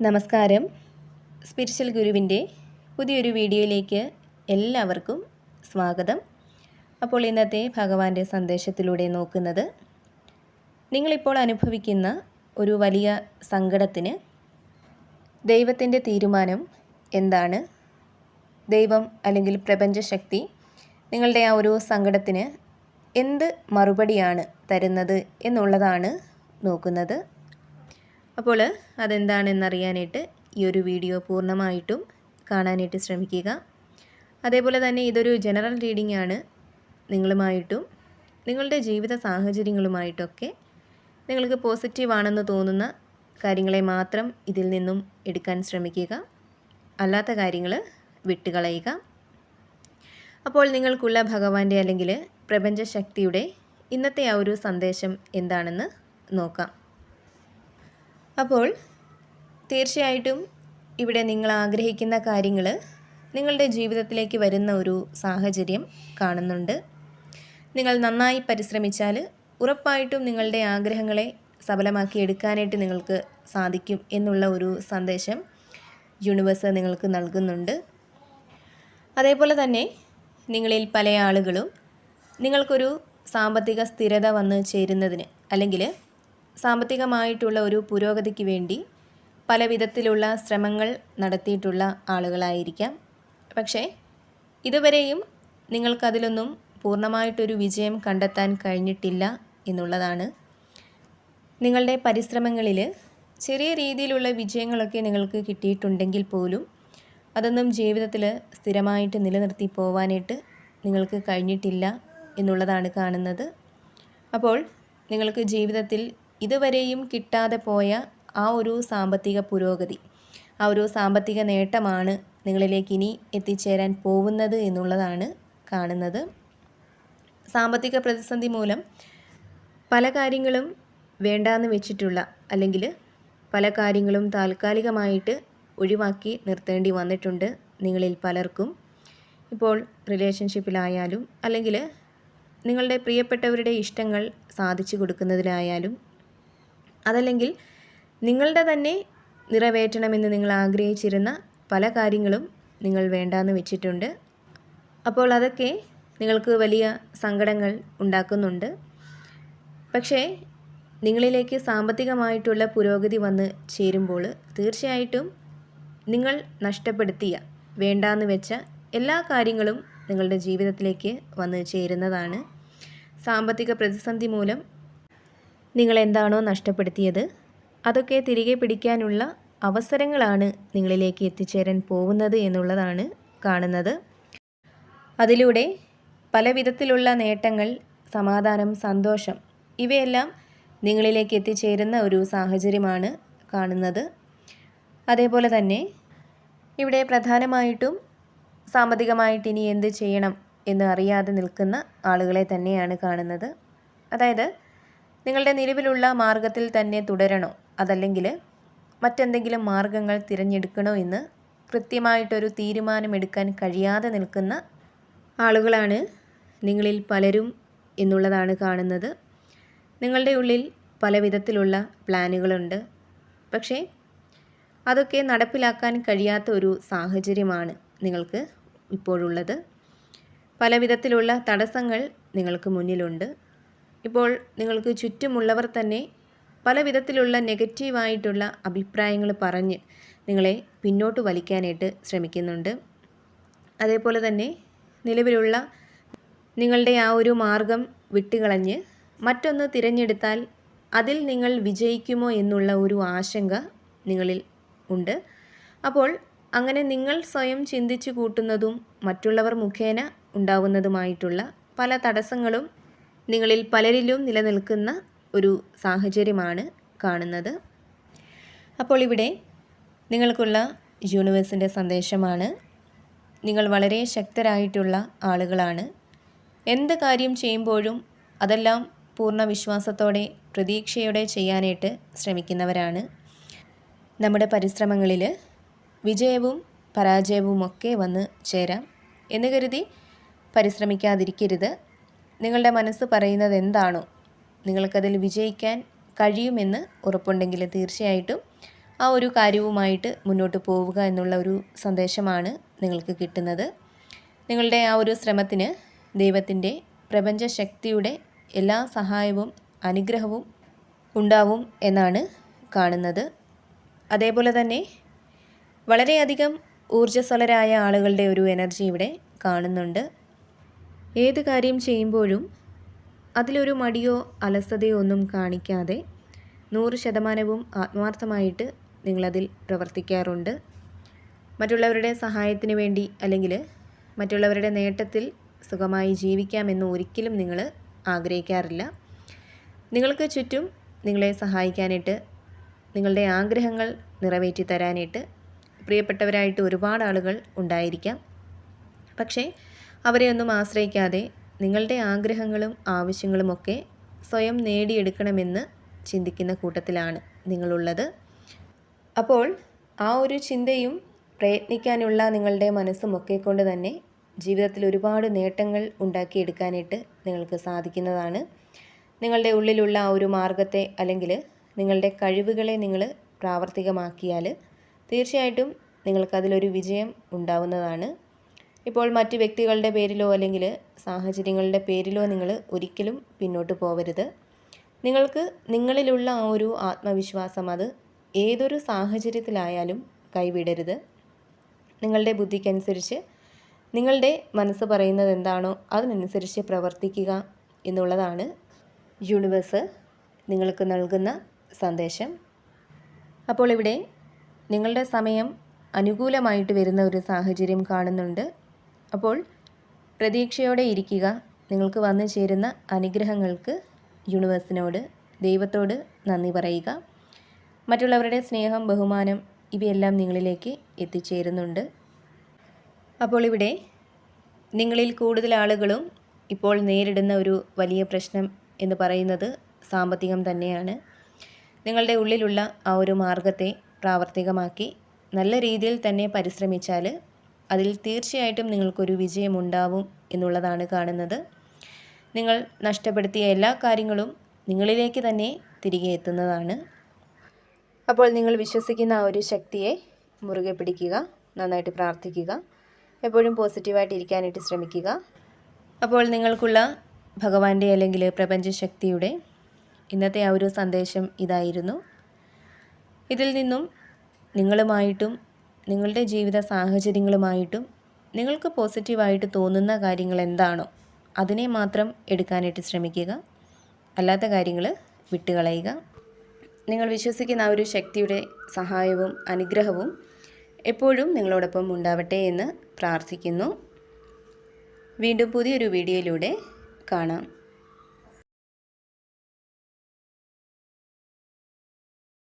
നമസ്കാരം. സ്പിരിച്വൽ ഗുരുവിൻ്റെ പുതിയൊരു വീഡിയോയിലേക്ക് എല്ലാവർക്കും സ്വാഗതം. അപ്പോൾ ഇന്നത്തെ ഭഗവാന്റെ സന്ദേശത്തിലൂടെ നോക്കുന്നത്, നിങ്ങളിപ്പോൾ അനുഭവിക്കുന്ന ഒരു വലിയ സങ്കടത്തിന് ദൈവത്തിൻ്റെ തീരുമാനം എന്താണ്? ദൈവം അല്ലെങ്കിൽ പ്രപഞ്ചശക്തി നിങ്ങളുടെ ആ ഒരു സങ്കടത്തിന് എന്ത് മറുപടിയാണ് തരുന്നത് എന്നുള്ളതാണ് നോക്കുന്നത്. അപ്പോൾ അതെന്താണെന്നറിയാനായിട്ട് ഈ ഒരു വീഡിയോ പൂർണ്ണമായിട്ടും കാണാനായിട്ട് ശ്രമിക്കുക. അതേപോലെ തന്നെ ഇതൊരു ജനറൽ റീഡിംഗ് ആണ്. നിങ്ങളുമായിട്ടും നിങ്ങളുടെ ജീവിത സാഹചര്യങ്ങളുമായിട്ടൊക്കെ നിങ്ങൾക്ക് പോസിറ്റീവാണെന്ന് തോന്നുന്ന കാര്യങ്ങളെ മാത്രം ഇതിൽ നിന്നും എടുക്കാൻ ശ്രമിക്കുക. അല്ലാത്ത കാര്യങ്ങൾ വിട്ടുകളയുക. അപ്പോൾ നിങ്ങൾക്കുള്ള ഭഗവാന്റെ അല്ലെങ്കിൽ പ്രപഞ്ചശക്തിയുടെ ഇന്നത്തെ ആ ഒരു സന്ദേശം എന്താണെന്ന് നോക്കാം. അപ്പോൾ തീർച്ചയായിട്ടും ഇവിടെ നിങ്ങൾ ആഗ്രഹിക്കുന്ന കാര്യങ്ങൾ നിങ്ങളുടെ ജീവിതത്തിലേക്ക് വരുന്ന ഒരു സാഹചര്യം കാണുന്നുണ്ട്. നിങ്ങൾ നന്നായി പരിശ്രമിച്ചാൽ ഉറപ്പായിട്ടും നിങ്ങളുടെ ആഗ്രഹങ്ങളെ സഫലമാക്കി എടുക്കാനായിട്ട് നിങ്ങൾക്ക് സാധിക്കും എന്നുള്ള ഒരു സന്ദേശം യൂണിവേഴ്സ് നിങ്ങൾക്ക് നൽകുന്നുണ്ട്. അതേപോലെ തന്നെ നിങ്ങളിൽ പല ആളുകളും നിങ്ങൾക്കൊരു സാമ്പത്തിക സ്ഥിരത വന്ന് ചേരുന്നതിന് അല്ലെങ്കിൽ സാമ്പത്തികമായിട്ടുള്ള ഒരു പുരോഗതിക്ക് വേണ്ടി പല വിധത്തിലുള്ള ശ്രമങ്ങൾ നടത്തിയിട്ടുള്ള ആളുകളായിരിക്കാം. പക്ഷേ ഇതുവരെയും നിങ്ങൾക്കതിലൊന്നും പൂർണ്ണമായിട്ടൊരു വിജയം കണ്ടെത്താൻ കഴിഞ്ഞിട്ടില്ല എന്നുള്ളതാണ്. നിങ്ങളുടെ പരിശ്രമങ്ങളിൽ ചെറിയ രീതിയിലുള്ള വിജയങ്ങളൊക്കെ നിങ്ങൾക്ക് കിട്ടിയിട്ടുണ്ടെങ്കിൽ പോലും അതൊന്നും ജീവിതത്തിൽ സ്ഥിരമായിട്ട് നിലനിർത്തി പോവാനായിട്ട് നിങ്ങൾക്ക് കഴിഞ്ഞിട്ടില്ല എന്നുള്ളതാണ് കാണുന്നത്. അപ്പോൾ നിങ്ങൾക്ക് ജീവിതത്തിൽ ഇതുവരെയും കിട്ടാതെ പോയ ആ ഒരു സാമ്പത്തിക പുരോഗതി, ആ ഒരു സാമ്പത്തിക നേട്ടമാണ് നിങ്ങളിലേക്ക് ഇനി എത്തിച്ചേരാൻ പോകുന്നത് എന്നുള്ളതാണ് കാണുന്നത്. സാമ്പത്തിക പ്രതിസന്ധി മൂലം പല കാര്യങ്ങളും വേണ്ടാന്ന് വെച്ചിട്ടുള്ള അല്ലെങ്കിൽ പല കാര്യങ്ങളും താൽക്കാലികമായിട്ട് ഒഴിവാക്കി നിർത്തേണ്ടി വന്നിട്ടുണ്ട് നിങ്ങളിൽ പലർക്കും. ഇപ്പോൾ റിലേഷൻഷിപ്പിലായാലും അല്ലെങ്കിൽ നിങ്ങളുടെ പ്രിയപ്പെട്ടവരുടെ ഇഷ്ടങ്ങൾ സാധിച്ചു കൊടുക്കുന്നതിലായാലും അതല്ലെങ്കിൽ നിങ്ങളുടെ തന്നെ നിറവേറ്റണമെന്ന് നിങ്ങൾ ആഗ്രഹിച്ചിരുന്ന പല കാര്യങ്ങളും നിങ്ങൾ വേണ്ടാന്ന് വെച്ചിട്ടുണ്ട്. അപ്പോൾ അതൊക്കെ നിങ്ങൾക്ക് വലിയ സങ്കടങ്ങൾ ഉണ്ടാക്കുന്നുണ്ട്. പക്ഷേ നിങ്ങളിലേക്ക് സാമ്പത്തികമായിട്ടുള്ള പുരോഗതി വന്ന് ചേരുമ്പോൾ തീർച്ചയായിട്ടും നിങ്ങൾ നഷ്ടപ്പെടുത്തിയ വേണ്ടാന്ന് വെച്ച എല്ലാ കാര്യങ്ങളും നിങ്ങളുടെ ജീവിതത്തിലേക്ക് വന്ന് ചേരുന്നതാണ്. സാമ്പത്തിക പ്രതിസന്ധി മൂലം നിങ്ങൾ എന്താണോ നഷ്ടപ്പെടുത്തിയത് അതൊക്കെ തിരികെ പിടിക്കാനുള്ള അവസരങ്ങളാണ് നിങ്ങളിലേക്ക് എത്തിച്ചേരാൻ പോകുന്നത് എന്നുള്ളതാണ് കാണുന്നത്. അതിലൂടെ പല വിധത്തിലുള്ള നേട്ടങ്ങൾ, സമാധാനം, സന്തോഷം ഇവയെല്ലാം നിങ്ങളിലേക്ക് എത്തിച്ചേരുന്ന ഒരു സാഹചര്യമാണ് കാണുന്നത്. അതേപോലെ തന്നെ ഇവിടെ പ്രധാനമായിട്ടും സാമ്പത്തികമായിട്ട് ഇനി എന്ത് ചെയ്യണം എന്ന് അറിയാതെ നിൽക്കുന്ന ആളുകളെ തന്നെയാണ് കാണുന്നത്. അതായത് നിങ്ങളുടെ നിലവിലുള്ള മാർഗത്തിൽ തന്നെ തുടരണോ അതല്ലെങ്കിൽ മറ്റെന്തെങ്കിലും മാർഗങ്ങൾ തിരഞ്ഞെടുക്കണോ എന്ന് കൃത്യമായിട്ടൊരു തീരുമാനമെടുക്കാൻ കഴിയാതെ നിൽക്കുന്ന ആളുകളാണ് നിങ്ങളിൽ പലരും എന്നുള്ളതാണ് കാണുന്നത്. നിങ്ങളുടെ ഉള്ളിൽ പല വിധത്തിലുള്ള പ്ലാനുകളുണ്ട്. പക്ഷേ അതൊക്കെ നടപ്പിലാക്കാൻ കഴിയാത്ത ഒരു സാഹചര്യമാണ് നിങ്ങൾക്ക് ഇപ്പോഴുള്ളത്. പല വിധത്തിലുള്ള തടസ്സങ്ങൾ നിങ്ങൾക്ക് മുന്നിലുണ്ട്. ഇപ്പോൾ നിങ്ങൾക്ക് ചുറ്റുമുള്ളവർ തന്നെ പല വിധത്തിലുള്ള നെഗറ്റീവായിട്ടുള്ള അഭിപ്രായങ്ങൾ പറഞ്ഞ് നിങ്ങളെ പിന്നോട്ട് വലിക്കാനായിട്ട് ശ്രമിക്കുന്നുണ്ട്. അതേപോലെ തന്നെ നിലവിലുള്ള നിങ്ങളുടെ ആ ഒരു മാർഗം വിട്ടുകളഞ്ഞ് മറ്റൊന്ന് തിരഞ്ഞെടുത്താൽ അതിൽ നിങ്ങൾ വിജയിക്കുമോ എന്നുള്ള ഒരു ആശങ്ക നിങ്ങളിൽ ഉണ്ട്. അപ്പോൾ അങ്ങനെ നിങ്ങൾ സ്വയം ചിന്തിച്ചു കൂട്ടുന്നതും മറ്റുള്ളവർ മുഖേന ഉണ്ടാവുന്നതുമായിട്ടുള്ള പല തടസ്സങ്ങളും നിങ്ങളിൽ പലരിലും നിലനിൽക്കുന്ന ഒരു സാഹചര്യമാണ് കാണുന്നത്. അപ്പോൾ ഇവിടെ നിങ്ങൾക്കുള്ള യൂണിവേഴ്സിൻ്റെ സന്ദേശമാണ്, നിങ്ങൾ വളരെ ശക്തരായിട്ടുള്ള ആളുകളാണ്. എന്ത് കാര്യം ചെയ്യുമ്പോഴും അതെല്ലാം പൂർണ്ണ വിശ്വാസത്തോടെ പ്രതീക്ഷയോടെ ചെയ്യാനായിട്ട് ശ്രമിക്കുന്നവരാണ്. നമ്മുടെ പരിശ്രമങ്ങളിൽ വിജയവും പരാജയവും ഒക്കെ വന്ന് ചേരാം എന്ന് കരുതി പരിശ്രമിക്കാതിരിക്കരുത്. നിങ്ങളുടെ മനസ്സ് പറയുന്നത് എന്താണോ നിങ്ങൾക്കതിൽ വിജയിക്കാൻ കഴിയുമെന്ന് ഉറപ്പുണ്ടെങ്കിൽ തീർച്ചയായിട്ടും ആ ഒരു കാര്യവുമായിട്ട് മുന്നോട്ട് പോവുക എന്നുള്ള ഒരു സന്ദേശമാണ് നിങ്ങൾക്ക് കിട്ടുന്നത്. നിങ്ങളുടെ ആ ഒരു ശ്രമത്തിന് ദൈവത്തിൻ്റെ പ്രപഞ്ചശക്തിയുടെ എല്ലാ സഹായവും അനുഗ്രഹവും ഉണ്ടാവും എന്നാണ് കാണുന്നത്. അതേപോലെ തന്നെ വളരെയധികം ഊർജ്ജസ്വലരായ ആളുകളുടെ ഒരു എനർജി ഇവിടെ കാണുന്നുണ്ട്. ഏത് കാര്യം ചെയ്യുമ്പോഴും അതിലൊരു മടിയോ അലസതയോ ഒന്നും കാണിക്കാതെ 100% ആത്മാർത്ഥമായിട്ട് നിങ്ങളതിൽ പ്രവർത്തിക്കാറുണ്ട്. മറ്റുള്ളവരുടെ സഹായത്തിന് വേണ്ടി അല്ലെങ്കിൽ മറ്റുള്ളവരുടെ നേട്ടത്തിൽ സുഖമായി ജീവിക്കാമെന്ന് ഒരിക്കലും നിങ്ങൾ ആഗ്രഹിക്കാറില്ല. നിങ്ങൾക്ക് ചുറ്റും നിങ്ങളെ സഹായിക്കാനായിട്ട്, നിങ്ങളുടെ ആഗ്രഹങ്ങൾ നിറവേറ്റി തരാനായിട്ട് പ്രിയപ്പെട്ടവരായിട്ട് ഒരുപാട് ആളുകൾ ഉണ്ടായിരിക്കാം. പക്ഷേ അവരെയൊന്നും ആശ്രയിക്കാതെ നിങ്ങളുടെ ആഗ്രഹങ്ങളും ആവശ്യങ്ങളുമൊക്കെ സ്വയം നേടിയെടുക്കണമെന്ന് ചിന്തിക്കുന്ന കൂട്ടത്തിലാണ് നിങ്ങളുള്ളത്. അപ്പോൾ ആ ഒരു ചിന്തയും പ്രയത്നിക്കാനുള്ള നിങ്ങളുടെ മനസ്സുമൊക്കെ കൊണ്ട് തന്നെ ജീവിതത്തിൽ ഒരുപാട് നേട്ടങ്ങൾ ഉണ്ടാക്കിയെടുക്കാനായിട്ട് നിങ്ങൾക്ക് സാധിക്കുന്നതാണ്. നിങ്ങളുടെ ഉള്ളിലുള്ള ആ ഒരു മാർഗത്തെ അല്ലെങ്കിൽ നിങ്ങളുടെ കഴിവുകളെ നിങ്ങൾ പ്രാവർത്തികമാക്കിയാൽ തീർച്ചയായിട്ടും നിങ്ങൾക്കതിലൊരു വിജയം ഉണ്ടാവുന്നതാണ്. ഇപ്പോൾ മറ്റ് വ്യക്തികളുടെ പേരിലോ അല്ലെങ്കിൽ സാഹചര്യങ്ങളുടെ പേരിലോ നിങ്ങൾ ഒരിക്കലും പിന്നോട്ട് പോവരുത്. നിങ്ങൾക്ക് നിങ്ങളിലുള്ള ആ ഒരു ആത്മവിശ്വാസം അത് ഏതൊരു സാഹചര്യത്തിലായാലും കൈവിടരുത്. നിങ്ങളുടെ ബുദ്ധിക്കനുസരിച്ച് നിങ്ങളുടെ മനസ്സ് പറയുന്നത് എന്താണോ അതിനനുസരിച്ച് പ്രവർത്തിക്കുക എന്നുള്ളതാണ് യൂണിവേഴ്സ് നിങ്ങൾക്ക് നൽകുന്ന സന്ദേശം. അപ്പോൾ ഇവിടെ നിങ്ങളുടെ സമയം അനുകൂലമായിട്ട് വരുന്ന ഒരു സാഹചര്യം കാണുന്നുണ്ട്. അപ്പോൾ പ്രതീക്ഷയോടെ ഇരിക്കുക. നിങ്ങൾക്ക് വന്നു ചേരുന്ന അനുഗ്രഹങ്ങൾക്ക് യൂണിവേഴ്സിനോട്, ദൈവത്തോട് നന്ദി പറയുക. മറ്റുള്ളവരുടെ സ്നേഹം, ബഹുമാനം ഇവയെല്ലാം നിങ്ങളിലേക്ക് എത്തിച്ചേരുന്നുണ്ട്. അപ്പോൾ ഇവിടെ നിങ്ങളിൽ കൂടുതൽ ആളുകളും ഇപ്പോൾ നേരിടുന്ന ഒരു വലിയ പ്രശ്നം എന്ന് പറയുന്നത് സാമ്പത്തികം തന്നെയാണ്. നിങ്ങളുടെ ഉള്ളിലുള്ള ആ ഒരു മാർഗത്തെ പ്രാവർത്തികമാക്കി നല്ല രീതിയിൽ തന്നെ പരിശ്രമിച്ചാൽ അതിൽ തീർച്ചയായിട്ടും നിങ്ങൾക്കൊരു വിജയമുണ്ടാവും എന്നുള്ളതാണ് കാണുന്നത്. നിങ്ങൾ നഷ്ടപ്പെടുത്തിയ എല്ലാ കാര്യങ്ങളും നിങ്ങളിലേക്ക് തന്നെ തിരികെ എത്തുന്നതാണ്. അപ്പോൾ നിങ്ങൾ വിശ്വസിക്കുന്ന ആ ഒരു ശക്തിയെ മുറുകെ പിടിക്കുക, നന്നായിട്ട് പ്രാർത്ഥിക്കുക, എപ്പോഴും പോസിറ്റീവായിട്ട് ഇരിക്കാനായിട്ട് ശ്രമിക്കുക. അപ്പോൾ നിങ്ങൾക്കുള്ള ഭഗവാന്റെ അല്ലെങ്കിൽ പ്രപഞ്ചശക്തിയുടെ ഇന്നത്തെ ആ ഒരു സന്ദേശം ഇതായിരുന്നു. ഇതിൽ നിന്നും നിങ്ങളുമായിട്ടും നിങ്ങളുടെ ജീവിത സാഹചര്യങ്ങളുമായിട്ടും നിങ്ങൾക്ക് പോസിറ്റീവായിട്ട് തോന്നുന്ന കാര്യങ്ങൾ എന്താണോ അതിനെ മാത്രം എടുക്കാനായിട്ട് ശ്രമിക്കുക. അല്ലാത്ത കാര്യങ്ങൾ വിട്ടുകളയുക. നിങ്ങൾ വിശ്വസിക്കുന്ന ആ ഒരു ശക്തിയുടെ സഹായവും അനുഗ്രഹവും എപ്പോഴും നിങ്ങളോടൊപ്പം ഉണ്ടാവട്ടെ എന്ന് പ്രാർത്ഥിക്കുന്നു. വീണ്ടും പുതിയൊരു വീഡിയോയിലൂടെ കാണാം.